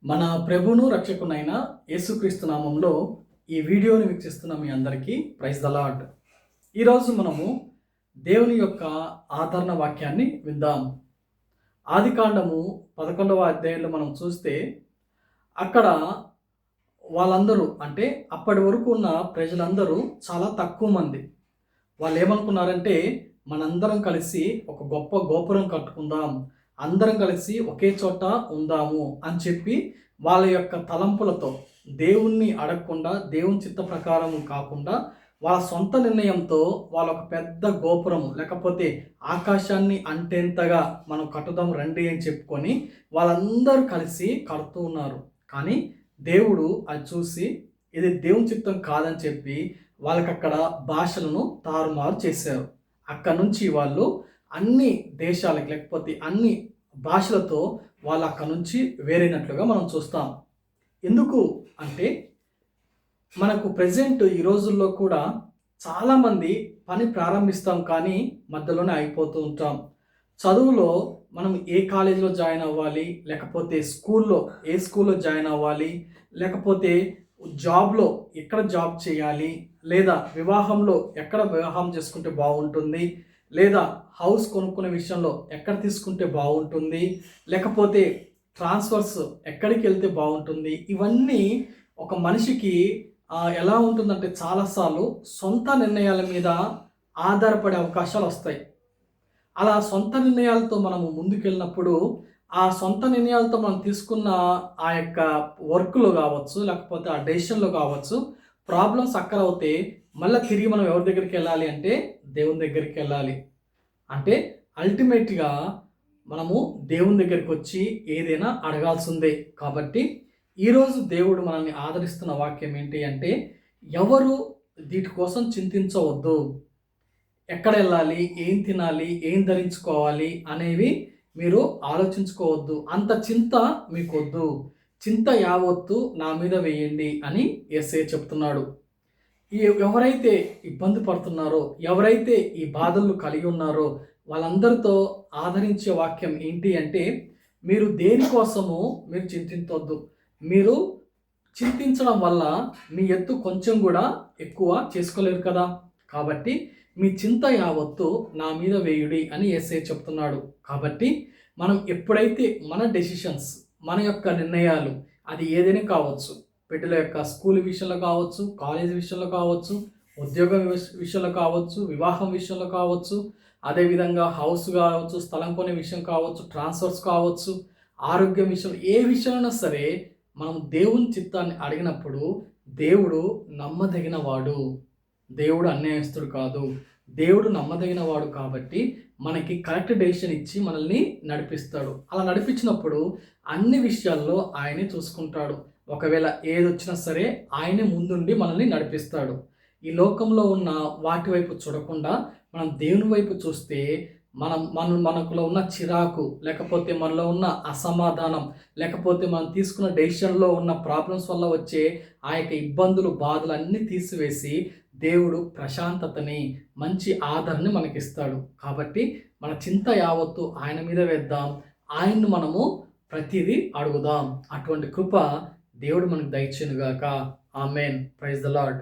మన ప్రభువును రక్షకునైన యేసుక్రీస్తు నామంలో ఈ వీడియోని వీక్షిస్తున్న మీ అందరికీ ప్రైజ్ ద లార్డ్. ఈరోజు మనము దేవుని యొక్క ఆదరణ వాక్యాన్ని విందాం. ఆదికాండము 11వ అధ్యాయంలో మనం చూస్తే అక్కడ వాళ్ళందరూ అంటే అప్పటి వరకు ఉన్న ప్రజలందరూ చాలా తక్కువ మంది. వాళ్ళు ఏమనుకున్నారంటే మనందరం కలిసి ఒక గొప్ప గోపురం కట్టుకుందాం, అందరం కలిసి ఒకే చోట ఉందాము అని చెప్పి వాళ్ళ యొక్క తలంపులతో దేవుణ్ణి అడగకుండా, దేవుని చిత్త ప్రకారం కాకుండా వాళ్ళ సొంత నిర్ణయంతో వాళ్ళ ఒక పెద్ద గోపురము లేకపోతే ఆకాశాన్ని అంటేంతగా మనం కట్టుదాం రండి అని చెప్పుకొని వాళ్ళందరూ కలిసి కడుతూ ఉన్నారు. కానీ దేవుడు అది చూసి ఇది దేవుని చిత్తం కాదని చెప్పి వాళ్ళకక్కడ భాషలను తారుమారు చేశారు. అక్కడ నుంచి వాళ్ళు అన్ని దేశాలకి లేకపోతే అన్ని భాషలతో వాళ్ళు అక్కడ నుంచి వేరైనట్లుగా మనం చూస్తాం. ఎందుకు అంటే మనకు ప్రజెంట్ ఈ రోజుల్లో కూడా చాలామంది పని ప్రారంభిస్తాం కానీ మధ్యలోనే అయిపోతూ ఉంటాం. చదువులో మనం ఏ కాలేజీలో జాయిన్ అవ్వాలి, లేకపోతే ఏ స్కూల్లో జాయిన్ అవ్వాలి, లేకపోతే జాబ్లో ఎక్కడ జాబ్ చేయాలి, లేదా వివాహంలో ఎక్కడ వివాహం చేసుకుంటే బాగుంటుంది, లేదా హౌస్ కొనుక్కునే విషయంలో ఎక్కడ తీసుకుంటే బాగుంటుంది, లేకపోతే ట్రాన్స్ఫర్స్ ఎక్కడికి వెళ్తే బాగుంటుంది, ఇవన్నీ ఒక మనిషికి ఎలా ఉంటుందంటే చాలాసార్లు సొంత నిర్ణయాల మీద ఆధారపడే అవకాశాలు వస్తాయి. అలా సొంత నిర్ణయాలతో మనము ముందుకెళ్ళినప్పుడు ఆ సొంత నిర్ణయాలతో మనం తీసుకున్న ఆ యొక్క వర్క్లో కావచ్చు, లేకపోతే ఆ డెసిషన్లో కావచ్చు, ప్రాబ్లమ్స్ అక్కడ అవుతే మళ్ళీ తిరిగి మనం ఎవరి దగ్గరికి వెళ్ళాలి అంటే దేవుని దగ్గరికి వెళ్ళాలి. అంటే అల్టిమేట్గా మనము దేవుని దగ్గరికి వచ్చి ఏదైనా అడగాల్సిందే. కాబట్టి ఈరోజు దేవుడు మనల్ని ఆదరిస్తున్న వాక్యం ఏంటి అంటే ఎవరు వీటి కోసం చింతించవద్దు. ఎక్కడ వెళ్ళాలి, ఏం తినాలి, ఏం ధరించుకోవాలి అనేవి మీరు ఆలోచించుకోవద్దు. అంత చింత మీకొద్దు, చింత యావత్తు నా మీద వేయండి అని యేసయ్య చెప్తున్నాడు. ఎవరైతే ఇబ్బంది పడుతున్నారో, ఎవరైతే ఈ బాధలు కలిగి ఉన్నారో వాళ్ళందరితో ఆదరించే వాక్యం ఏంటి అంటే మీరు దేనికోసము మీరు చింతించవద్దు. మీరు చింతించడం వల్ల మీ ఎత్తు కొంచెం కూడా ఎక్కువ చేసుకోలేరు కదా. కాబట్టి మీ చింత యావత్తు నా మీద వేయుడి అని యేసయ్య చెప్తున్నాడు. కాబట్టి మనం ఎప్పుడైతే మన డెసిషన్స్, మన యొక్క నిర్ణయాలు అది ఏదైనా కావచ్చు, బిడ్డల యొక్క స్కూల్ విషయంలో కావచ్చు, కాలేజ్ విషయంలో కావచ్చు, ఉద్యోగం విషయంలో కావచ్చు, వివాహం విషయంలో కావచ్చు, అదేవిధంగా హౌస్ కావచ్చు, స్థలం కొనే విషయం కావచ్చు, ట్రాన్స్ఫర్స్ కావచ్చు, ఆరోగ్యం విషయం, ఏ విషయమైనా సరే మనం దేవుని చిత్తాన్ని అడిగినప్పుడు దేవుడు నమ్మదగిన వాడు, దేవుడు అన్యాయస్తుడు కాదు. దేవుడు నమ్మదగిన వాడు కాబట్టి మనకి కరెక్ట్ డెసిషన్ ఇచ్చి మనల్ని నడిపిస్తాడు. అలా నడిపించినప్పుడు అన్ని విషయాల్లో ఆయనే చూసుకుంటాడు. ఒకవేళ ఏది వచ్చినా సరే ఆయనే ముందుండి మనల్ని నడిపిస్తాడు. ఈ లోకంలో ఉన్న వాటి వైపు చూడకుండా మనం దేవుని వైపు చూస్తే మనకులో ఉన్న చిరాకు, లేకపోతే మనలో ఉన్న అసమాధానం, లేకపోతే మనం తీసుకున్న డెసిషన్లో ఉన్న ప్రాబ్లమ్స్ వల్ల వచ్చే ఆ యొక్క ఇబ్బందులు, బాధలు అన్నీ తీసివేసి దేవుడు ప్రశాంతతని, మంచి ఆదరణని మనకిస్తాడు. కాబట్టి మన చింత యావత్తు ఆయన మీద వేద్దాం, ఆయన్ను మనము ప్రతిదీ అడుగుదాం. అటువంటి కృప దేవుడు మనకు దయచేయునుగాక. ఆమెన్. Praise the lord.